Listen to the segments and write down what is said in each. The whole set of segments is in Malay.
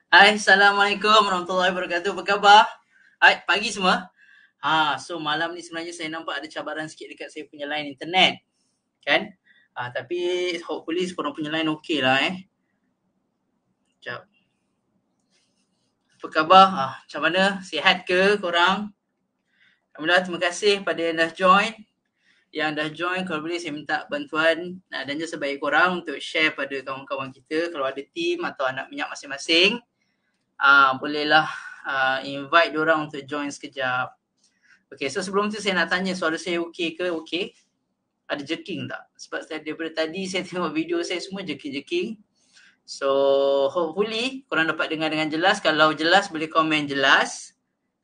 Hai, Assalamualaikum warahmatullahi wabarakatuh. Apa khabar? Hai, pagi semua. So malam ni sebenarnya saya nampak ada cabaran sikit dekat saya punya line internet, kan? Tapi hopefully korang punya line okey lah Sekejap. Apa khabar? Macam mana? Sihat ke korang? Alhamdulillah, terima kasih pada yang dah join. Yang dah join, kalau boleh saya minta bantuan dan juga sebaik korang untuk share pada kawan-kawan kita. Kalau ada team atau anak minyak masing-masing, bolehlah invite diorang untuk join sekejap. Okay, so sebelum tu saya nak tanya suara saya okey ke? Okey. Ada jerking tak? Sebab daripada tadi saya tengok video saya semua jerking-jerking. So, hopefully korang dapat dengar dengan jelas. Kalau jelas boleh komen jelas.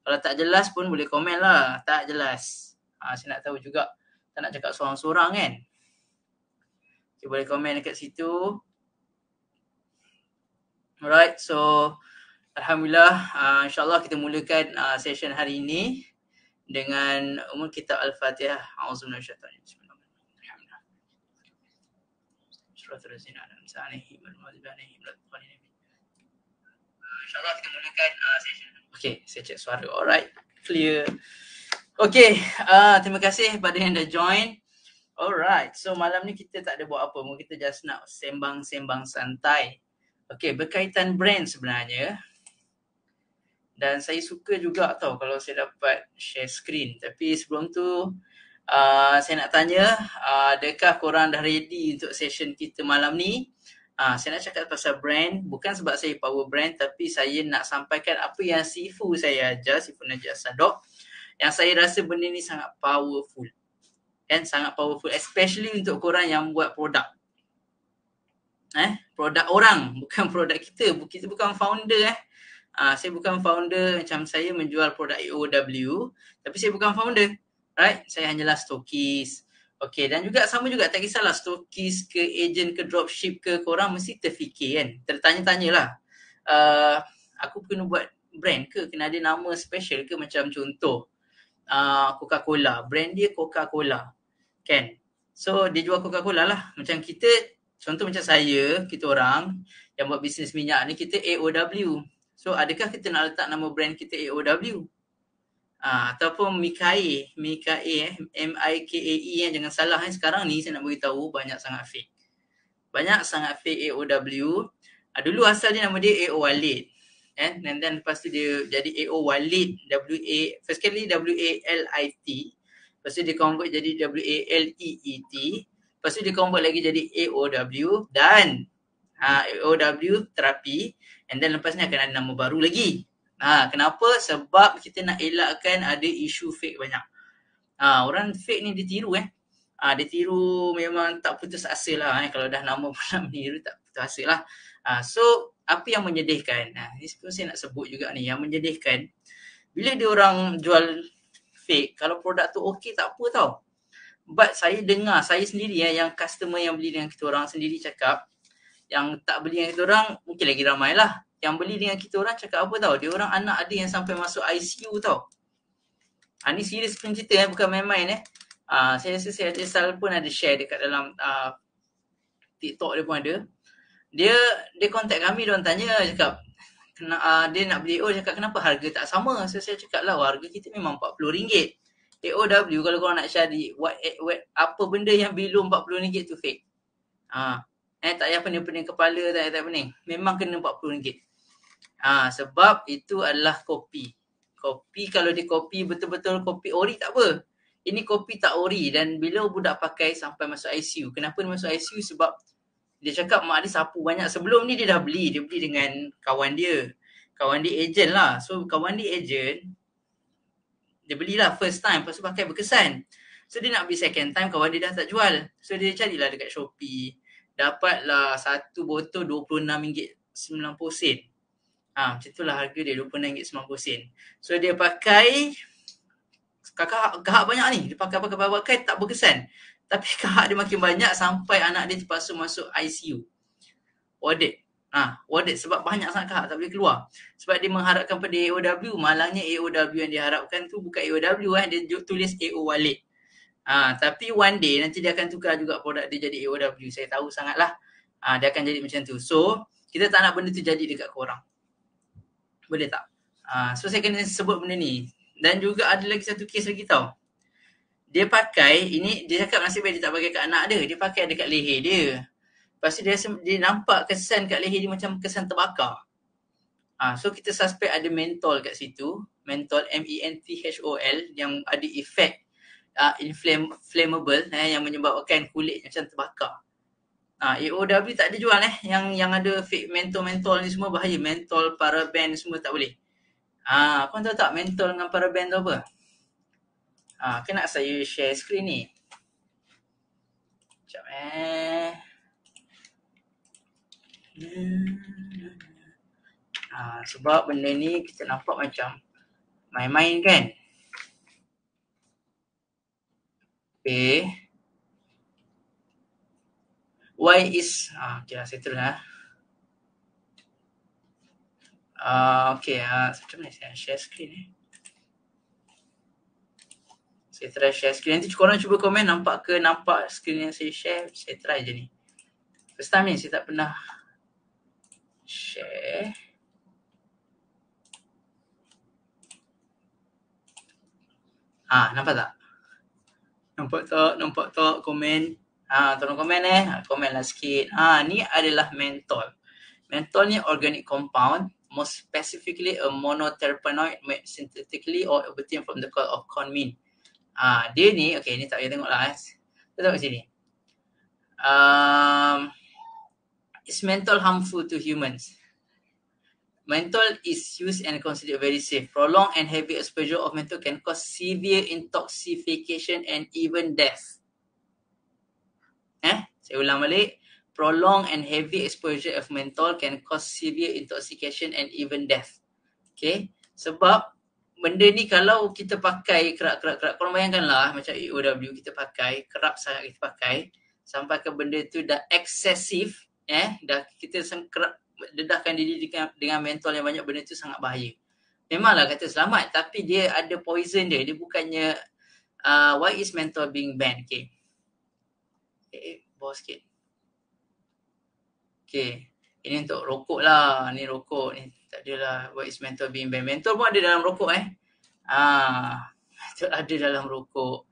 Kalau tak jelas pun boleh komen lah. Tak jelas. Saya nak tahu juga. Tak nak cakap sorang-sorang kan? Okay, boleh komen dekat situ. Alright, so Alhamdulillah, insyaAllah kita mulakan session hari ini dengan umul kitab Al-Fatihah. A'udzubillahi minasyaitanir rajim. InsyaAllah kita mulakan session. Okay, saya cek suara. Alright, clear. Okay, terima kasih pada yang dah join. Alright, so malam ni kita tak ada buat apa. Kita just nak sembang-sembang santai. Okay, berkaitan brand sebenarnya. Dan saya suka juga tau kalau saya dapat share screen. Tapi sebelum tu, saya nak tanya, adakah korang dah ready untuk session kita malam ni? Saya nak cakap pasal brand, bukan sebab saya power brand, tapi saya nak sampaikan apa yang Sifu saya ajar, Sifu Najib Sadok, yang saya rasa benda ni sangat powerful. Sangat powerful, especially untuk korang yang buat produk. Produk orang, bukan produk kita. Kita bukan founder. Saya bukan founder, macam saya menjual produk AOW, tapi saya bukan founder. Right? Saya hanyalah stokis. Okay, dan juga sama juga, tak kisahlah stokis ke, agent ke, dropship ke, korang mesti terfikir kan, tertanya-tanyalah. Aku kena buat brand ke, kena ada nama special ke, macam contoh Coca-Cola, brand dia Coca-Cola, kan? So, dia jual Coca-Cola lah. Macam kita, contoh macam saya, kita orang yang buat bisnes minyak ni, kita AOW. So, adakah kita nak letak nama brand kita AOW? Ataupun Mikae, M-I-K-A-E, jangan salah sekarang ni saya nak beritahu banyak sangat fake. Banyak sangat fake AOW. Dulu asal dia nama dia AO Walid. And then lepas tu dia jadi AO Walid, first kali W-A-L-I-T. Lepas tu dia convert jadi W-A-L-E-E-T. Lepas tu dia convert lagi jadi AOW dan AOW terapi. And then lepas ni akan ada nama baru lagi. Kenapa? Sebab kita nak elakkan ada isu fake banyak. Orang fake ni dia tiru dia tiru memang tak putus asa lah kalau dah nama pula meniru tak putus asa lah. So apa yang menyedihkan, ni saya nak sebut juga ni, yang menyedihkan bila dia orang jual fake, kalau produk tu okey tak apa tau. But saya dengar, saya sendiri yang customer yang beli dengan kita orang sendiri cakap, yang tak beli dengan kita orang mungkin lagi ramai lah. Yang beli dengan kita orang cakap apa tau, dia orang anak ada yang sampai masuk ICU tau. Ni serius pun cerita bukan main-main saya rasa saya Sal pun ada share dekat dalam TikTok dia pun ada. Dia contact kami, dia orang tanya, cakap dia nak beli cakap kenapa harga tak sama. So saya cakap lah, harga kita memang RM40. AOW kalau korang nak cari apa benda yang below RM40 tu fake. Tak payah pening-pening kepala, tak payah pening. Memang kena RM40. Sebab itu adalah kopi. Kopi kalau dia kopi betul-betul kopi ori tak apa. Ini kopi tak ori, dan bila budak pakai sampai masuk ICU. Kenapa dia masuk ICU? Sebab dia cakap mak dia sapu banyak. Sebelum ni dia dah beli. Dia beli dengan kawan dia. Kawan dia agent lah. So kawan dia agent, dia belilah first time, lepas tu pakai berkesan. So dia nak beli second time, kawan dia dah tak jual. So dia carilah dekat Shopee. Dapatlah satu botol RM26.90. Macam itulah harga dia, RM26.90. So dia pakai, kahak banyak ni. Dia pakai tak berkesan. Tapi kahak dia makin banyak sampai anak dia terpaksa masuk ICU. Warded sebab banyak sangat kahak tak boleh keluar. Sebab dia mengharapkan pada AOW, malangnya AOW yang diharapkan tu bukan AOW dia tulis AO Walid. Tapi one day nanti dia akan tukar juga produk dia jadi AOW. Saya tahu sangatlah dia akan jadi macam tu. So kita tak nak benda tu jadi dekat korang. Boleh tak? So saya kena sebut benda ni. Dan juga ada lagi satu kes lagi tau. Dia pakai, ini dia cakap nasib baik dia tak pakai kat anak dia. Dia pakai dekat leher dia. Lepas tu dia nampak kesan kat leher dia macam kesan terbakar. So kita suspect ada mentol kat situ. Mentol, menthol, yang ada efek inflammable yang menyebabkan kulit macam terbakar. AOW tak ada jual yang ada fake mentol ni semua bahaya. Mentol, paraben semua tak boleh. Korang tahu tak mentol dengan paraben tu apa? Kan nak saya share screen ni. Sekejap sebab benda ni kita nampak macam main-main kan. Okay. Why is okay lah, saya terus okay, macam mana saya share screen ni? Saya try share screen. Nanti korang cuba komen nampak screen yang saya share. Saya try je ni. First time ni saya tak pernah share. Nampak tak? Nampak tak komen? Tolong komen komen lah sikit. Ni adalah mentol. Mentol ni organic compound, most specifically a monoterpenoid made synthetically or obtained from the coil of corn meal. Dia ni, okay ni tak payah tengok lah Kita tengok sini. Is menthol harmful to humans? Menthol is used and considered very safe. Prolonged and heavy exposure of menthol can cause severe intoxication and even death. Saya ulang balik. Prolonged and heavy exposure of menthol can cause severe intoxication and even death. Okay. Sebab benda ni kalau kita pakai kerap, korang bayangkanlah macam AOW kita pakai, kerap sangat kita pakai, sampai ke benda tu dah eksesif, dah kita kerap dedahkan diri dengan mentol yang banyak, benda tu sangat bahaya. Memanglah kata selamat, tapi dia ada poison dia. Dia bukannya why is mentol being banned? Okay. Bawah sikit. Okay. Ini untuk rokok lah. Ni rokok ni. Tak adalah why is mentol being banned. Mentol pun ada dalam rokok mentol ada dalam rokok.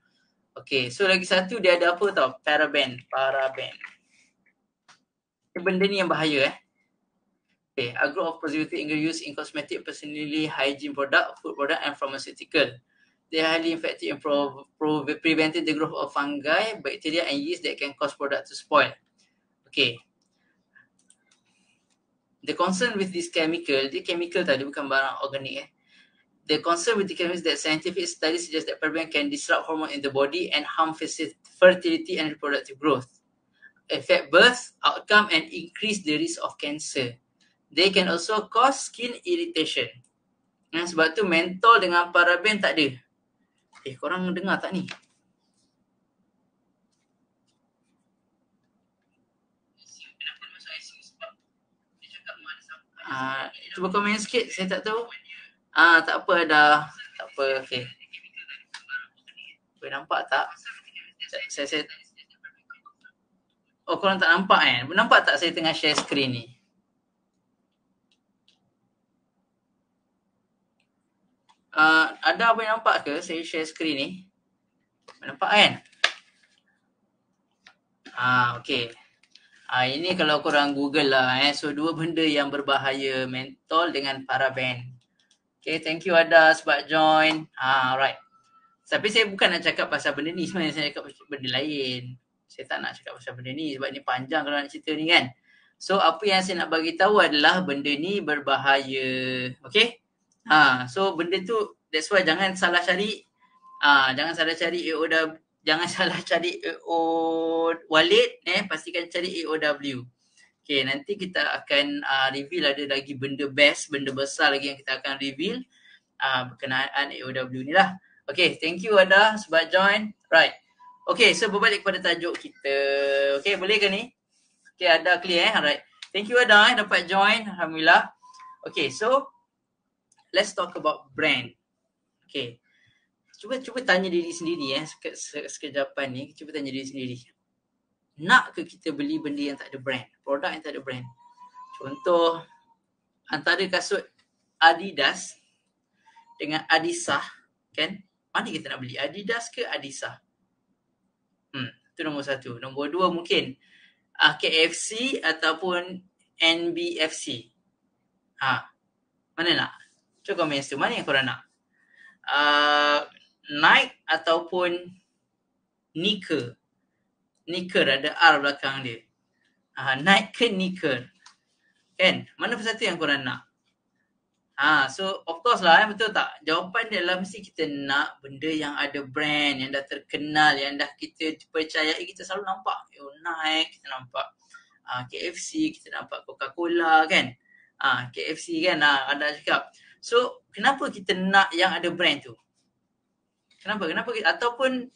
Okay. So lagi satu dia ada apa tau? Paraben. Benda ni yang bahaya Okay, a group of preservative ingredients used in cosmetic, personally hygiene product, food product and pharmaceutical. They are highly effective in preventing the growth of fungi, bacteria and yeast that can cause product to spoil. Okay. The concern with this chemical, dia chemical tadi bukan barang organik The concern with the chemical is that scientific studies suggest that paraben can disrupt hormone in the body and harm fertility and reproductive growth, affect birth outcome and increase the risk of cancer. They can also cause skin irritation. Sebab tu mentol dengan paraben tak ada. Korang dengar tak ni? Cuba komen sikit, saya tak tahu. Tak apa dah. Tak apa, okay. Boleh nampak tak? Saya korang tak nampak Nampak tak saya tengah share screen ni? Ada apa yang nampak ke saya share screen ni? Nampak kan? Okay. Ini kalau korang google lah So dua benda yang berbahaya, mentol dengan paraben. Okay, thank you Ada sebab join. Alright. Tapi saya bukan nak cakap pasal benda ni, sebenarnya saya cakap pasal benda lain. Saya tak nak cakap pasal benda ni sebab ni panjang kalau nak cerita ni kan. So apa yang saya nak bagi tahu adalah benda ni berbahaya. Okay? So benda tu, that's why jangan salah cari AOW, jangan salah cari AO Walid, pastikan cari AOW. Okay, nanti kita akan reveal, ada lagi benda best, benda besar lagi yang kita akan reveal berkenaan AOW ni lah. Okay, thank you Ada sebab join. Right. Okay, so berbalik kepada tajuk kita. Okay, boleh ke ni? Okay, Ada clear Alright. Thank you Ada dapat join. Alhamdulillah. Okay, so let's talk about brand. Okay. Cuba tanya diri sendiri sekejapan ni, cuba tanya diri sendiri. Nak ke kita beli benda yang tak ada brand, produk yang tak ada brand? Contoh, antara kasut Adidas dengan Adisah, kan? Mana kita nak beli? Adidas ke Adisah? Itu nombor satu. Nombor dua mungkin KFC ataupun NBFC. Mana nak? Cuba komen tu. Mana yang korang nak? Nike ataupun Nike. Nike ada R belakang dia. Nike ke Nike? Kan? Mana satu yang korang nak? So of course lah, betul tak? Jawapan dia adalah mesti kita nak benda yang ada brand, yang dah terkenal, yang dah kita percayai. Kita selalu nampak Nike, kita nampak KFC, kita nampak Coca-Cola, kan? KFC kan, ada cakap. So kenapa kita nak yang ada brand tu? Kenapa? Ataupun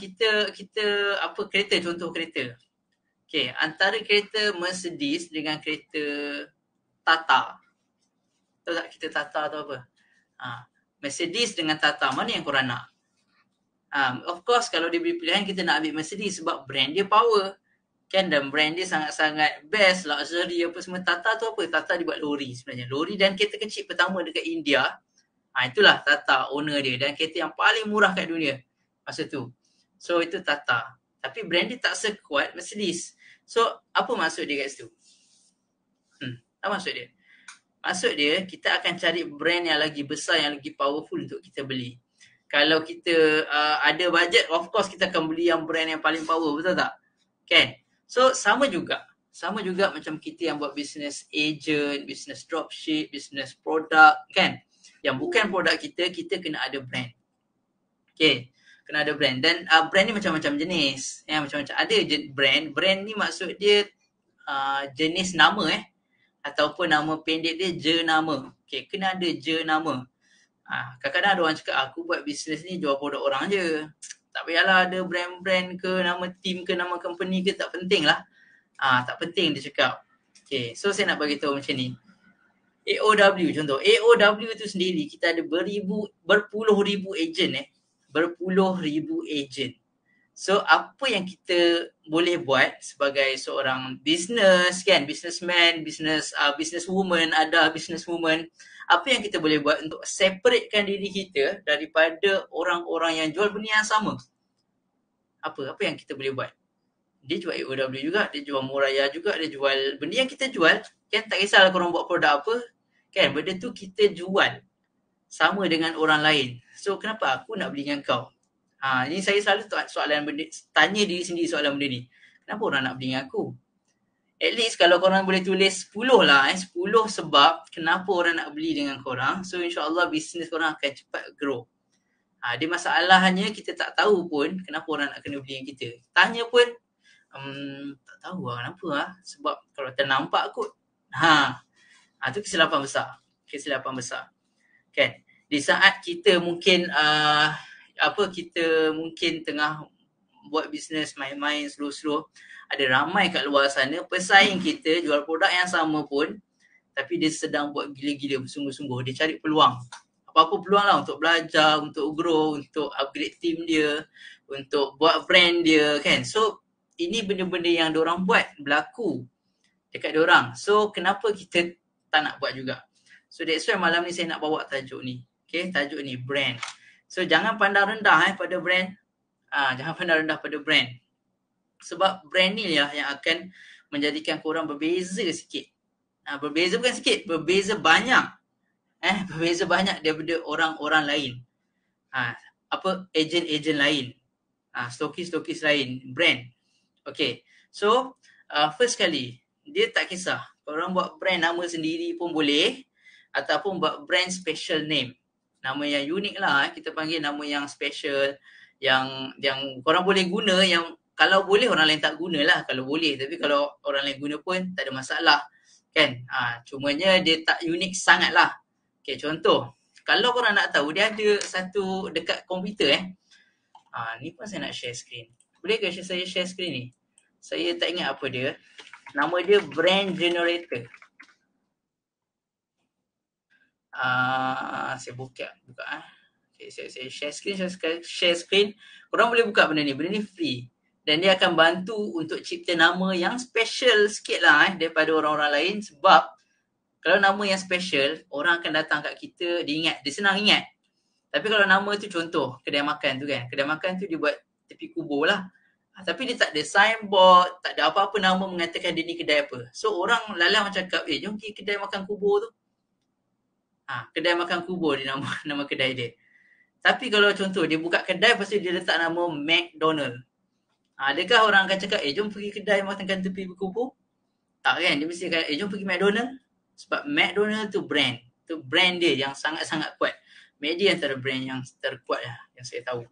kita kereta, contoh kereta. Okay, antara kereta Mercedes dengan kereta Tata. Tahu tak kita Tata tu apa? Mercedes dengan Tata, mana yang korang nak? Of course kalau diberi pilihan kita nak ambil Mercedes sebab brand dia power. Kan, dan brand dia sangat-sangat best, luxury apa semua. Tata tu apa? Tata dia buat lori sebenarnya. Lori dan kereta kecil pertama dekat India. Itulah Tata owner dia, dan kereta yang paling murah kat dunia masa tu. So itu Tata. Tapi brand dia tak sekuat Mercedes. So apa maksud dia kat situ? Apa maksud dia? Maksud dia, kita akan cari brand yang lagi besar, yang lagi powerful untuk kita beli. Kalau kita ada budget, of course kita akan beli yang brand yang paling power, betul tak? Kan? So sama juga macam kita yang buat business agent, business dropship, business product, kan? Yang bukan produk kita kena ada brand. Okay, kena ada brand. Dan brand ni macam-macam jenis. Macam-macam. Ada brand ni maksud dia jenis nama ataupun nama pendek dia jenama. Okay, kena ada jenama. Kadang-kadang ada orang cakap, aku buat bisnes ni jual produk orang je. Tak payahlah ada brand-brand ke, nama team ke, nama company ke, tak penting lah. Tak penting dia cakap. Okay, so saya nak bagi tahu macam ni. AOW contoh. AOW tu sendiri, kita ada berpuluh ribu ejen. Berpuluh ribu ejen. So apa yang kita boleh buat sebagai seorang business, kan, businessman, businesswoman, ada businesswoman, apa yang kita boleh buat untuk separatekan diri kita daripada orang-orang yang jual benda yang sama? Apa yang kita boleh buat? Dia jual AOW juga, dia jual Muraya juga, dia jual benda yang kita jual, kan, tak kisahlah korang buat produk apa, kan, benda tu kita jual sama dengan orang lain. So kenapa aku nak beli dengan kau? Ini saya selalu tanya diri sendiri soalan benda ni. Kenapa orang nak beli dengan aku? At least kalau korang boleh tulis 10 lah, 10 sebab kenapa orang nak beli dengan korang. So insyaAllah bisnes korang akan cepat grow. Dia masalahnya kita tak tahu pun kenapa orang nak kena beli dengan kita. Tanya pun, tak tahu lah kenapa sebab kalau ternampak kot. Itu kesilapan besar. Kan? Di saat kita mungkin kita mungkin tengah buat bisnes main-main slow-slow, ada ramai kat luar sana pesaing kita jual produk yang sama pun, tapi dia sedang buat gila-gila bersungguh-sungguh. Dia cari peluang, apa-apa peluang lah untuk belajar, untuk grow, untuk upgrade team dia, untuk buat brand dia, kan. So ini benda-benda yang diorang buat berlaku dekat diorang. So kenapa kita tak nak buat juga? So that's why malam ni saya nak bawa tajuk ni. Okay, tajuk ni brand. So jangan pandang rendah pada brand. Jangan pandang rendah pada brand. Sebab brand ni lah yang akan menjadikan korang berbeza sikit. Berbeza bukan sikit, berbeza banyak. Berbeza banyak daripada orang-orang lain. Ejen-ejen lain. Stokis-stokis lain. Brand. Okay. So, first kali, dia tak kisah. Korang buat brand nama sendiri pun boleh. Ataupun buat brand special name. Nama yang unik lah, kita panggil nama yang special, yang korang boleh guna, yang kalau boleh orang lain tak gunalah kalau boleh, tapi kalau orang lain guna pun tak ada masalah, kan. Cumanya dia tak unik sangat lah. Okay, contoh, kalau korang nak tahu, dia ada satu dekat komputer ni pun saya nak share screen. Boleh ke saya share screen ni? Saya tak ingat apa dia. Nama dia Brand Generator. Saya buka. Okay, saya share screen. Korang boleh buka benda ni free. Dan dia akan bantu untuk cipta nama yang special sikit lah daripada orang-orang lain. Sebab Kalau nama yang special, orang akan datang kat kita, dia ingat, dia senang ingat. Tapi kalau nama tu contoh, kedai makan tu kan, kedai makan tu dia buat tepi kubur lah. Tapi dia tak ada signboard, tak ada apa-apa nama mengatakan dia ni kedai apa. So orang lalang cakap, jom pergi kedai makan kubur tu. Kedai makan kubur dia nama, nama kedai dia. Tapi kalau contoh dia buka kedai, lepas tu dia letak nama McDonald. Adakah orang akan cakap, jom pergi kedai makan tepi kubur? Tak kan, dia mesti akan, jom pergi McDonald. Sebab McDonald tu brand. Tu brand dia yang sangat-sangat kuat. McD antara brand yang terkuat lah, yang saya tahu.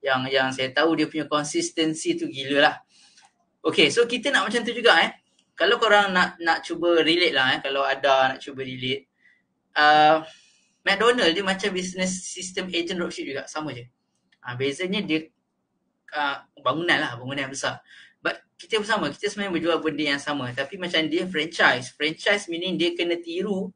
Yang saya tahu dia punya konsistensi tu gila lah. Okay, so kita nak macam tu juga Kalau korang nak cuba relate lah kalau ada nak cuba relate. McDonald dia macam business system agent dropship juga, sama je. Bezanya dia bangunan lah, bangunan yang besar. But kita bersama, kita sebenarnya berjual benda yang sama. Tapi macam dia franchise. Franchise meaning dia kena tiru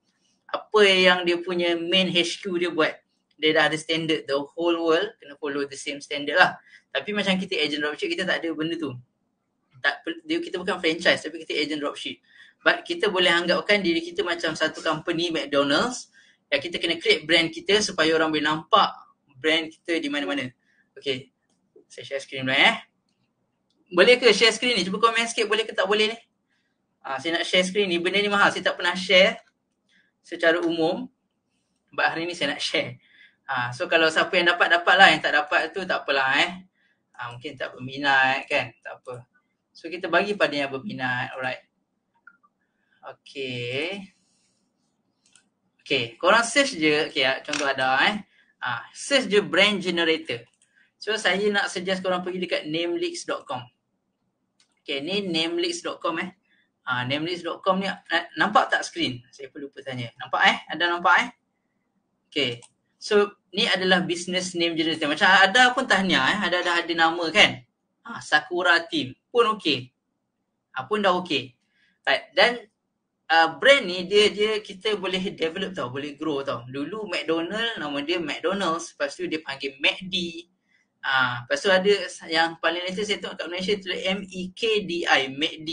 apa yang dia punya main HQ dia buat. Dia dah ada standard, the whole world kena follow the same standard lah. Tapi macam kita agent dropship, kita tak ada benda tu. Kita bukan franchise, tapi kita agent dropship. But kita boleh anggapkan diri kita macam satu company McDonald's yang kita kena create brand kita supaya orang boleh nampak brand kita di mana-mana. Okay, saya share screen dulu Boleh ke share screen ni? Cuba komen sikit boleh ke tak boleh ni? Saya nak share screen ni. Benda ni mahal, saya tak pernah share secara umum. But hari ni saya nak share. So kalau siapa yang dapat lah, yang tak dapat tu tak apalah mungkin tak berminat kan, tak apa. So kita bagi pada yang berminat, alright. Okay, korang search je, contoh ada search je brand generator. So saya nak suggest korang pergi dekat nameleaks.com. Ni nameleaks.com nameleaks.com ni nampak tak screen? Saya pun lupa tanya. Nampak Ada nampak So ni adalah business name generator. Macam ada pun tahniah ada nama kan. Sakura Team pun okey. Pun dah okey. Right. Dan brand ni dia kita boleh develop tau, boleh grow tau. Dulu McDonald nama dia McDonald's, lepas tu dia panggil McD. Lepas tu ada yang paling latest saya tengok kat Malaysia tulis MEKDI, McD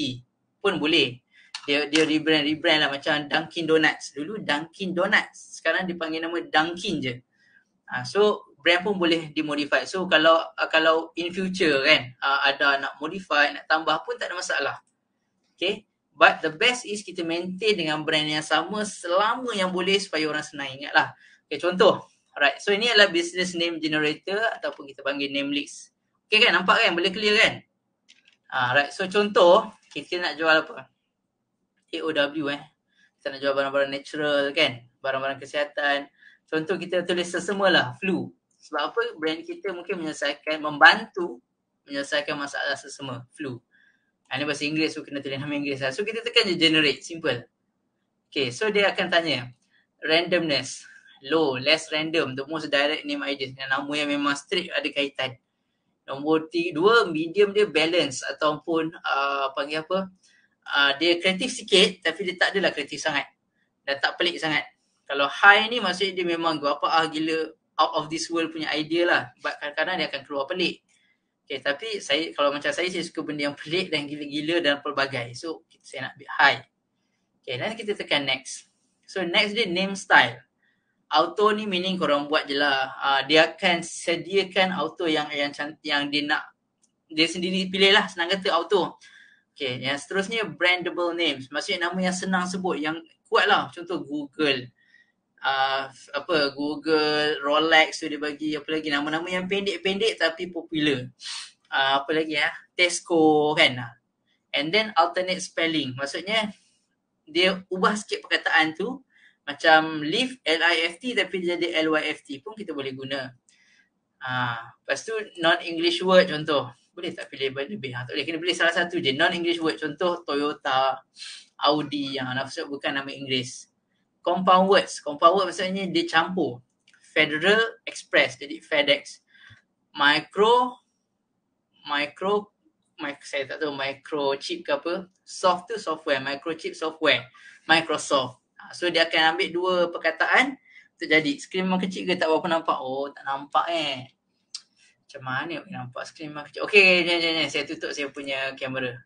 pun boleh. Dia rebrand lah macam Dunkin Donuts. Dulu Dunkin Donuts, sekarang dipanggil nama Dunkin je. So brand pun boleh dimodify. So kalau in future kan ada nak modify, nak tambah pun tak ada masalah. Okay. But the best is kita maintain dengan brand yang sama selama yang boleh supaya orang senang ingat lah. Okay, contoh. Alright, so ini adalah business name generator ataupun kita panggil nameleaks. Okay kan, nampak kan? Boleh clear kan? Alright, so contoh, kita nak jual apa? AOW Kita nak jual barang-barang natural kan? Barang-barang kesihatan. Contoh kita tulis sesemualah, flu. Sebab apa? Brand kita mungkin membantu menyelesaikan masalah sesama, flu. Ini bahasa Inggeris, so kena tulis nama Inggeris lah. So kita tekan je generate, simple. Okay, so dia akan tanya randomness, low, less random, the most direct name ideas. Nama yang memang straight ada kaitan. Nombor 2, medium dia balance ataupun panggil apa, dia kreatif sikit tapi dia tak adalah kreatif sangat dan tak pelik sangat. Kalau high ni maksudnya dia memang gila out of this world punya idea lah. But kadang-kadang dia akan keluar pelik. Okay, tapi kalau macam saya suka benda yang pelik dan gila-gila dan pelbagai. So, saya nak high. Okay, dan kita tekan next. So, next dia name style. Auto ni meaning korang buat je lah. Dia akan sediakan auto yang dia nak. Dia sendiri pilih lah, senang kata auto. Okay, yang seterusnya brandable names. Maksudnya nama yang senang sebut, yang kuat lah. Contoh Google. Google, Rolex tu dia bagi apa lagi, nama-nama yang pendek-pendek tapi popular. Apa lagi Tesco kan. And then alternate spelling, maksudnya dia ubah sikit perkataan tu, macam lift L-I-F-T tapi jadi L-Y-F-T pun kita boleh guna. Lepas tu non-English word, contoh boleh tak pilih lebih? Tak boleh, kena pilih salah satu je. Non-English word, contoh Toyota, Audi, yang maksud bukan nama Inggeris. Compound words maksudnya dia campur. Federal Express jadi FedEx. Saya tak tahu microchip ke apa. Soft tu software, microchip software, Microsoft. So dia akan ambil dua perkataan untuk jadi. Skrin memang kecil ke tak berapa nampak? Oh, tak nampak Macam mana nampak skrin memang kecil? Okay, jangan. Saya tutup saya punya kamera.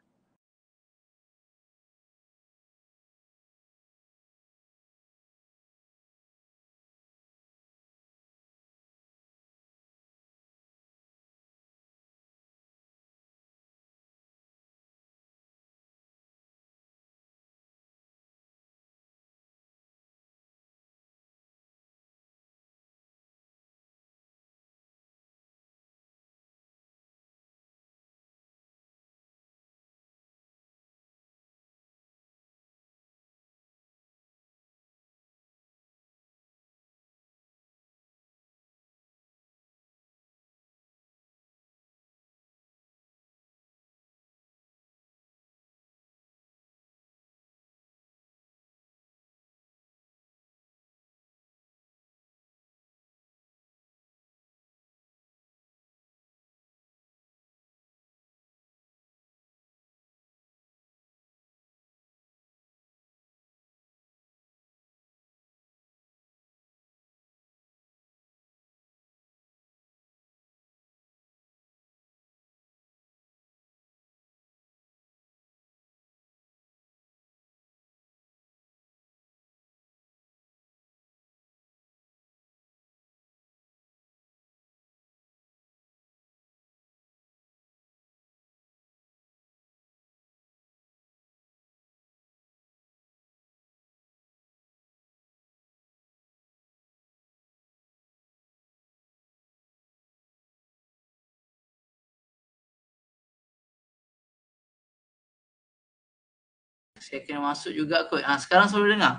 Saya kena masuk juga kot. Sekarang sudah dengar?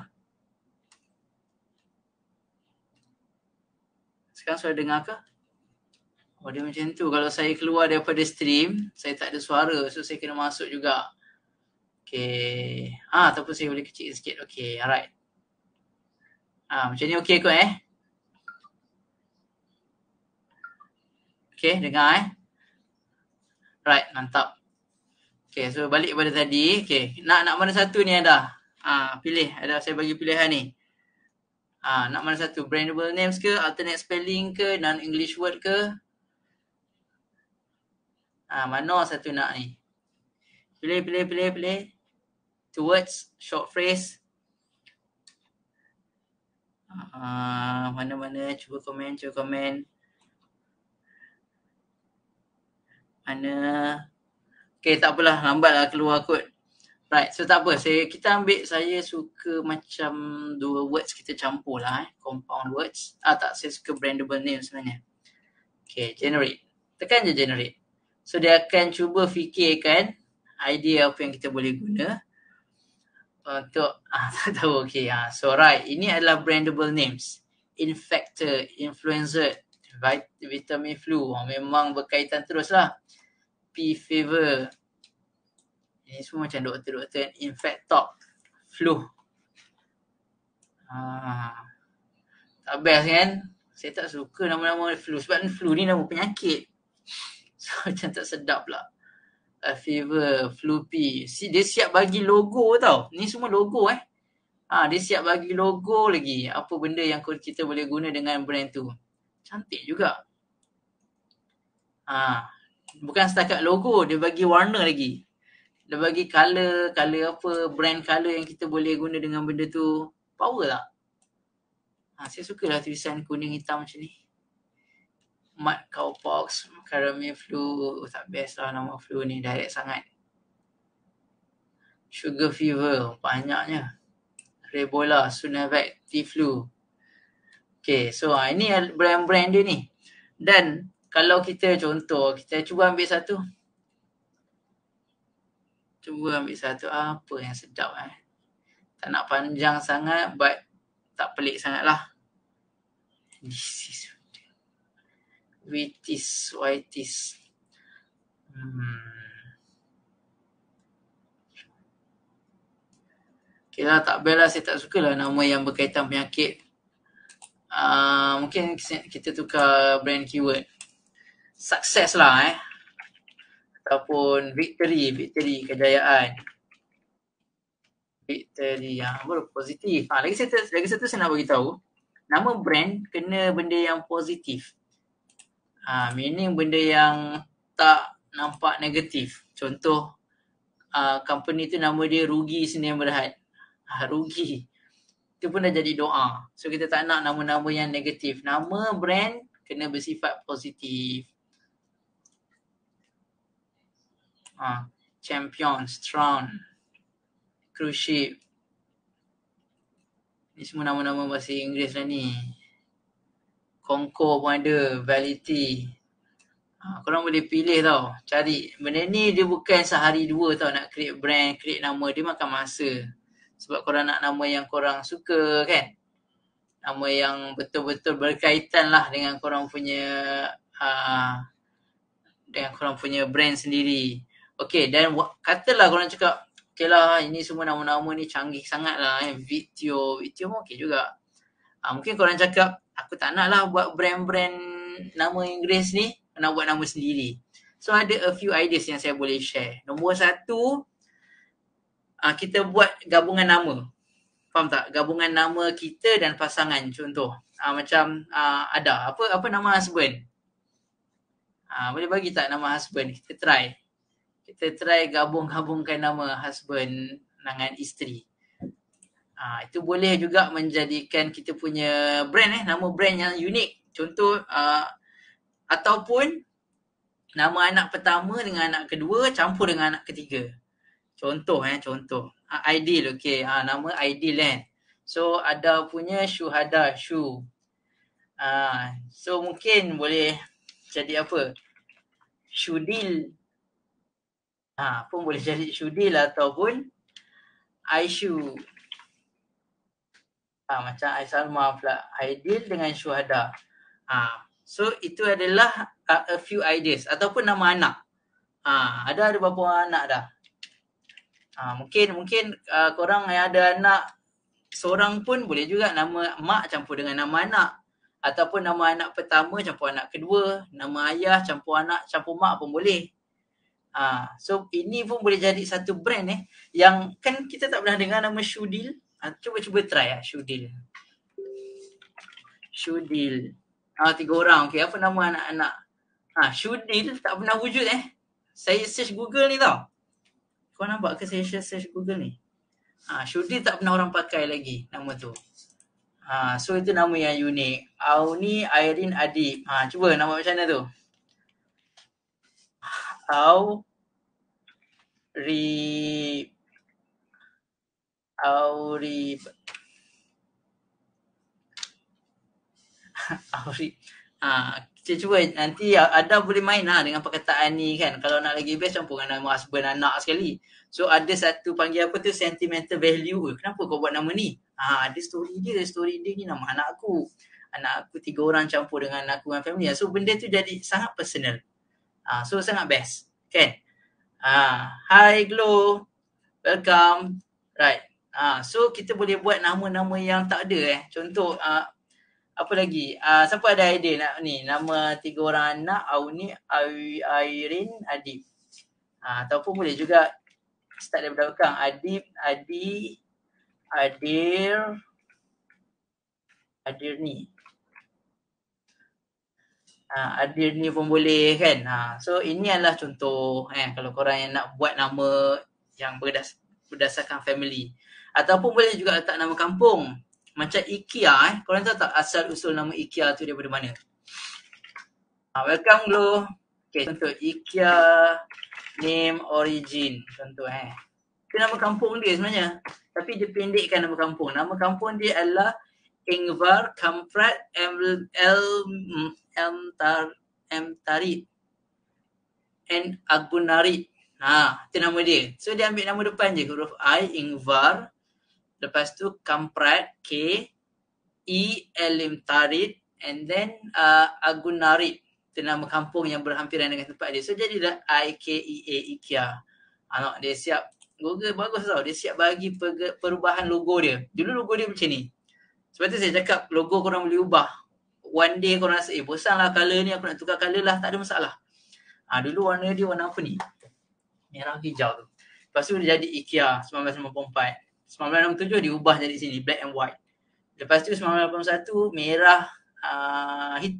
Sekarang sudah dengar ke? Oh, dia macam tu. Kalau saya keluar daripada stream, saya tak ada suara. So, saya kena masuk juga. Okay. Ataupun saya boleh kecil sikit. Okay, alright. Macam ni okay kot Okay, dengar Right, mantap. Okay, so balik pada tadi. Okay, nak mana satu ni ada? Pilih. Ada saya bagi pilihan ni. Nak mana satu? Brandable names ke? Alternate spelling ke? Non-English word ke? Mana satu nak ni? Pilih. Two words, short phrase. Mana-mana? Cuba komen. Mana? Okay, tak apalah. Lambatlah keluar kot. Right, so tak apa. Saya suka macam dua words kita campur lah. Compound words. Saya suka brandable name sebenarnya. Okay, generate. Tekan je generate. So, dia akan cuba fikirkan idea apa yang kita boleh guna untuk, tak tahu. Okay, so right. Ini adalah brandable names. Infector, influencer, vitamin flu. Memang berkaitan terus lah. P fever. Ini semua macam doktor-doktor. Infector, flu. Tak best kan? Saya tak suka nama-nama flu. Sebab flu ni nama penyakit. So macam tak sedap lah. Fever, flu P. Dia siap bagi logo tau. Ni semua logo dia siap bagi logo lagi. Apa benda yang kita boleh guna dengan brand tu. Cantik juga. Bukan setakat logo. Dia bagi warna lagi. Dia bagi colour apa, brand colour yang kita boleh guna dengan benda tu. Power tak? Saya sukalah tulisan kuning hitam macam ni. Mad cowpox, caramel flu. Tak best lah nama flu ni. Direct sangat. Sugar fever. Banyaknya. Rebola, Sunavac, T-flu. Okay, so ini brand-brand dia ni. Dan kalau kita contoh, kita cuba ambil satu. Apa yang sedap Tak nak panjang sangat, but tak pelik sangat lah. Disease. Vitis. Okay lah, tak best lah. Saya tak suka lah nama yang berkaitan penyakit. Mungkin kita tukar brand keyword. Sukses lah ataupun victory, kejayaan. Victory, baru positif. Lagi satu saya nak beritahu. Nama brand kena benda yang positif. Meaning benda yang tak nampak negatif. Contoh, company tu nama dia Rugi Senin Berhad. Rugi. Itu pun dah jadi doa. So, kita tak nak nama-nama yang negatif. Nama brand kena bersifat positif. Champion, Strong, Cruise Ship. Ni semua nama-nama bahasa Inggeris lah ni. Concord pun ada, Validity. Korang boleh pilih tau. Cari. Benda ni dia bukan sehari dua tau nak create brand, create nama. Dia makan masa. Sebab korang nak nama yang korang suka kan. Nama yang betul-betul berkaitan lah dengan korang punya brand sendiri. Okay, dan katalah korang cakap, okay lah, ini semua nama-nama ni canggih sangat lah. Vitio pun okay juga. Mungkin korang cakap, aku tak nak lah buat brand-brand nama Inggeris ni, nak buat nama sendiri. So, ada a few ideas yang saya boleh share. Nombor satu, kita buat gabungan nama. Faham tak? Gabungan nama kita dan pasangan. Contoh, macam ada, apa nama husband? Boleh bagi tak nama husband? Kita try gabungkan nama husband dengan isteri. Itu boleh juga menjadikan kita punya brand nama brand yang unik. Contoh ataupun nama anak pertama dengan anak kedua campur dengan anak ketiga. Contoh. Aidil, okay. Nama Aidil kan. So ada punya Syuhada, Syu. So mungkin boleh jadi apa? Syudil. Pun boleh jadi Syudil ataupun Aisyu. Macam Aisalma pula. Aidil dengan Syuhada. So itu adalah a few ideas ataupun nama anak. Ada berapa orang anak dah. Mungkin korang yang ada anak seorang pun boleh juga nama mak campur dengan nama anak. Ataupun nama anak pertama campur anak kedua. Nama ayah campur anak campur mak pun boleh. So ini pun boleh jadi satu brand yang kan kita tak pernah dengar nama Shudil. Cuba try Shudil. Shudil. 3 orang. Okay, apa nama anak-anak? Shudil tak pernah wujud Saya search Google ni tau. Kau nampak ke saya search Google ni? Shudil tak pernah orang pakai lagi nama tu. So itu nama yang unik. Auni Airin Adib. Cuba nama macam mana tu? Aurib. Kita cuba nanti ada boleh main dengan perkataan ni kan. Kalau nak lagi best campur dengan nama husband anak sekali. So ada satu panggil apa tu sentimental value. Kenapa kau buat nama ni? Ada story dia ni nama anak aku. Anak aku 3 orang campur dengan aku dengan family. So benda tu jadi sangat personal. So sangat best kan. Hi Glow. Welcome. Right. So kita boleh buat nama-nama yang tak ada Contoh apa lagi? Siapa ada idea nak ni? Nama 3 orang anak, Auni, Airin, Adib. Ataupun boleh juga start daripada belakang. Adib, Adi, Adir ni. Adir ni pun boleh kan. So ini adalah contoh kalau korang yang nak buat nama yang berdasarkan family. Ataupun boleh juga letak nama kampung. Macam IKEA korang tahu tak asal usul nama IKEA tu daripada mana? Welcome Glow. Okay, contoh IKEA name origin. Contoh itu nama kampung dia sebenarnya. Tapi dia pendekkan nama kampung. Nama kampung dia adalah Ingvar Kamprad Emtarit and Agunarit. Itu nama dia. So dia ambil nama depan je huruf I, Ingvar. Lepas tu Kamprad, K, E, Elimtarit, and then Agunarit. Itu nama kampung yang berhampiran dengan tempat dia. So jadilah IKEA, IKEA. Dia siap, Google bagus tau. Dia siap bagi perubahan logo dia. Dulu logo dia macam ni. Sebab tu saya cakap logo korang boleh ubah. One day korang rasa, bosan lah colour ni, aku nak tukar colour lah, tak ada masalah. Dulu warna dia warna apa ni? Merah hijau tu. Lepas tu dia jadi IKEA 1994. 1967 diubah jadi sini black and white. Lepas tu 1981 merah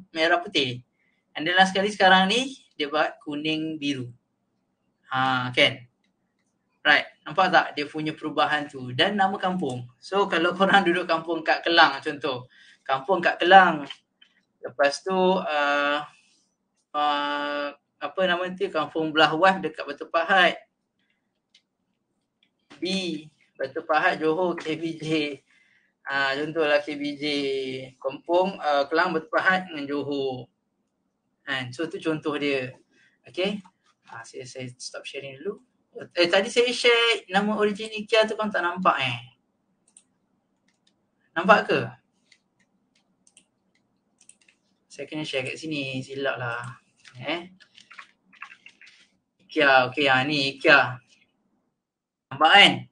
merah putih. And then last sekali sekarang ni dia buat kuning biru. Kan? Right, nampak tak dia punya perubahan tu dan nama kampung. So kalau korang duduk kampung kat Kelang contoh. Kampung kat Kelang. Lepas tu apa nama tu? Kampung Belah Waf dekat Batu Pahat. Batu Pahat, Johor, KBJ. Contohlah KBJ. Kampung Kelang, Batu Pahat dengan Johor. So tu contoh dia. Okay. Saya stop sharing dulu. Tadi saya share nama origin IKEA tu kan tak nampak Nampak ke? Saya kena share kat sini. Silap lah. IKEA. Okay, ni IKEA. Nampak kan?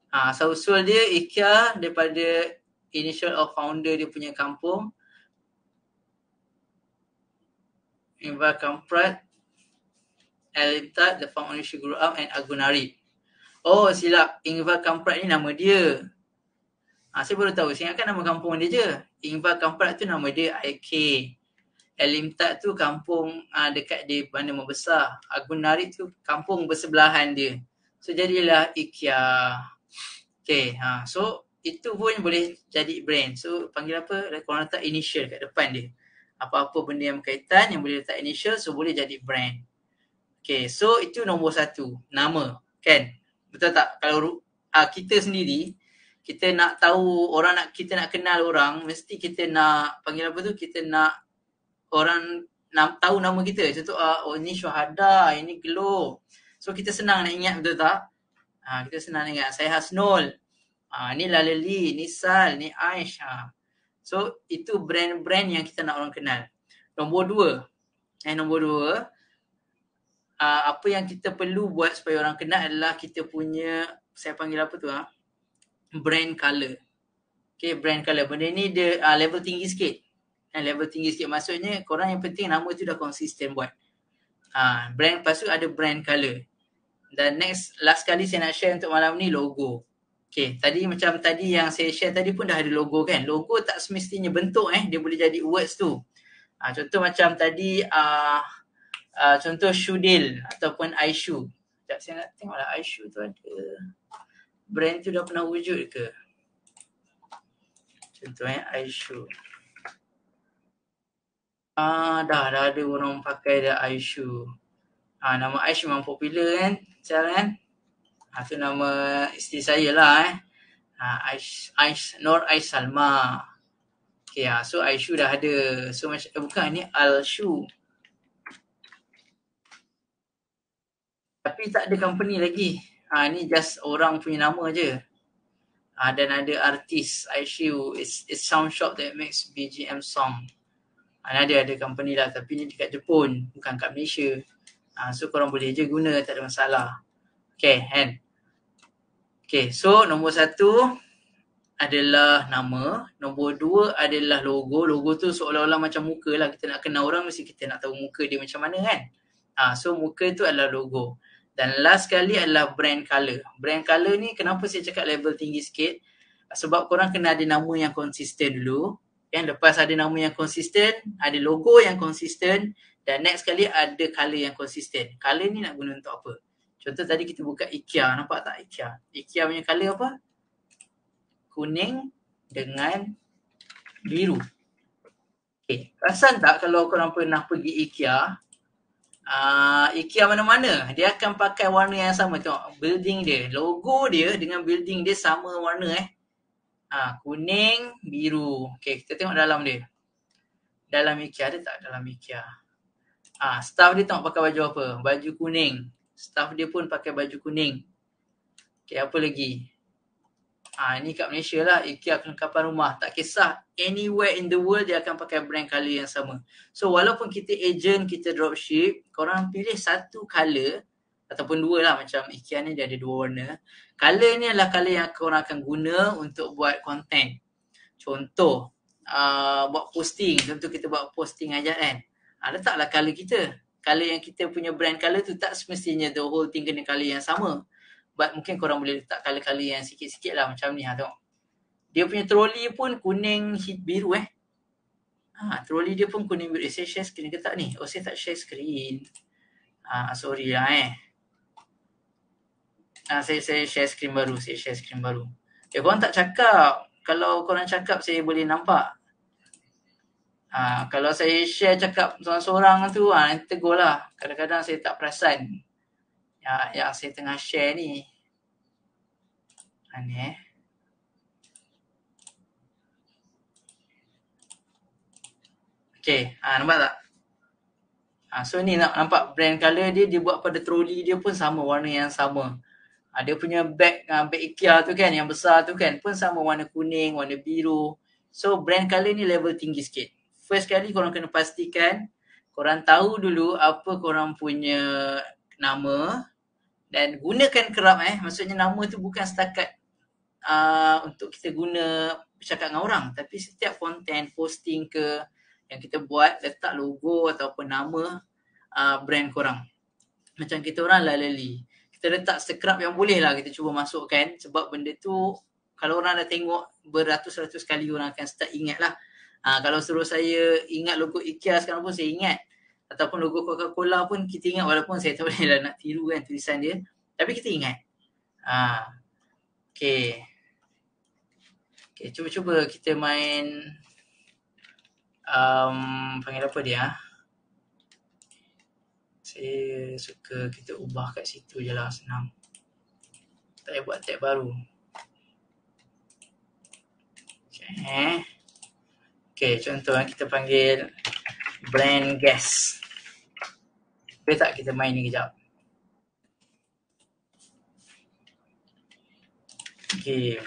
Asal-usul dia IKEA daripada initial of founder dia punya kampung. Ingvar Kamprad, Elimtat, the founder she grew up, and Agunarit. Oh, silap. Ingvar Kamprad ni nama dia. Saya baru tahu. Saya ingatkan nama kampung dia je. Ingvar Kamprad tu nama dia IK. Elimtat tu kampung dekat dia mana membesar. Agunarit tu kampung bersebelahan dia. So jadilah IKEA. Okay, so itu pun boleh jadi brand. So panggil apa? Korang letak initial kat depan dia. Apa-apa benda yang berkaitan yang boleh letak initial, so boleh jadi brand. Okay, so itu nombor 1. Nama, kan? Betul tak? Kalau kita sendiri, kita nak tahu kita nak kenal orang, mesti kita nak panggil apa tu? Kita nak orang tahu nama kita. Contoh, ini Syuhada, ini Glow. So kita senang nak ingat, betul tak? Kita senang ingat. Saya Hasnul. Ni Laleli, ni Sal, ni Aish. So itu brand-brand yang kita nak orang kenal. Nombor dua, apa yang kita perlu buat supaya orang kenal adalah kita punya, saya panggil apa tu, brand colour. Okay, brand colour. Benda ni dia level tinggi sikit. Level tinggi sikit maksudnya korang yang penting nama tu dah konsisten buat. Brand, lepas tu ada brand colour. Dan last kali saya nak share untuk malam ni logo. Okay, tadi macam tadi yang saya share tadi pun dah ada logo kan. Logo tak semestinya bentuk dia boleh jadi words tu. Contoh macam tadi contoh Shudil ataupun iShoe. Sekejap saya nak tengok lah iShoe tu ada. Brand tu dah pernah wujud ke? Contoh iShoe. Dah ada orang pakai dah iShoe. Nama Aish memang popular kan sekarang kan. Tu nama isteri saya lah Aish Nur Aish Salma. Okay, so iShoe dah ada. So macam bukan ni Alshoe. Tapi tak ada company lagi. Ni just orang punya nama je. Dan ada artis iShoe. It's sound shop that makes BGM song. Ada company lah tapi ni dekat Jepun, bukan kat Malaysia. So korang boleh je guna, tak ada masalah. Okay, kan? Okay, so nombor 1 adalah nama. Nombor 2 adalah logo. Logo tu seolah-olah macam muka lah. Kita nak kenal orang mesti kita nak tahu muka dia macam mana kan. So muka tu adalah logo. Dan last kali adalah brand colour. Brand colour ni kenapa saya cakap level tinggi sikit? Sebab korang kena ada nama yang konsisten dulu. Lepas ada nama yang konsisten, ada logo yang konsisten, dan next kali ada colour yang konsisten. Colour ni nak guna untuk apa? Contoh tadi kita buka IKEA, nampak tak IKEA? IKEA punya colour apa? Kuning dengan biru. Okay, perasan tak kalau korang pernah pergi IKEA, IKEA mana-mana, dia akan pakai warna yang sama. Tengok, building dia, logo dia dengan building dia sama warna kuning, biru. Okay, kita tengok dalam dia. Dalam IKEA, ada tak dalam IKEA? Staff dia tengok pakai baju apa? Baju kuning. Staff dia pun pakai baju kuning. Okay, apa lagi? Ni kat Malaysia lah, IKEA kelengkapan rumah. Tak kisah, anywhere in the world dia akan pakai brand colour yang sama. So walaupun kita agent, kita dropship, korang pilih satu colour ataupun dua lah, macam IKEA ni dia ada dua warna. Colour ni adalah colour yang korang akan guna untuk buat content. Contoh, buat posting. Contoh kita buat posting aja kan. Letaklah colour kita. Colour yang kita punya brand colour tu tak semestinya the whole thing kena colour yang sama. But mungkin korang boleh letak colour-colour yang sikit-sikit lah macam ni. Tengok. Dia punya trolley pun kuning biru trolley dia pun kuning biru. Saya share screen ke tak ni? Saya tak share screen. Sorry lah saya share screen baru. Korang tak cakap. Kalau korang cakap saya boleh nampak. Kalau saya share cakap seorang-seorang tu, nanti tegur lah. Kadang-kadang saya tak perasan yang saya tengah share ni. Ni Okay, nampak tak? So ni nampak brand colour dia buat pada trolley dia pun sama, warna yang sama. Dia punya bag IKEA tu kan, yang besar tu kan, pun sama warna kuning, warna biru. So brand colour ni level tinggi sikit. First kali korang kena pastikan korang tahu dulu apa korang punya nama, dan gunakan kerap maksudnya nama tu bukan setakat untuk kita guna bercakap dengan orang, tapi setiap konten, posting ke yang kita buat, letak logo ataupun nama brand korang. Macam kita orang Laleli, kita letak scrub yang boleh lah kita cuba masukkan, sebab benda tu kalau orang dah tengok beratus-ratus kali, orang akan start ingat lah. Kalau suruh saya ingat logo IKEA sekarang pun saya ingat, ataupun logo Coca-Cola pun kita ingat, walaupun saya tak boleh lah nak tiru kan tulisan dia, tapi kita ingat. Okay, cuba-cuba kita main panggil apa dia? Saya suka kita ubah kat situ je lah, senang. Tak payah buat tab baru. Okay, contoh kita panggil brand gas. Boleh tak kita main ni kejap? Okay.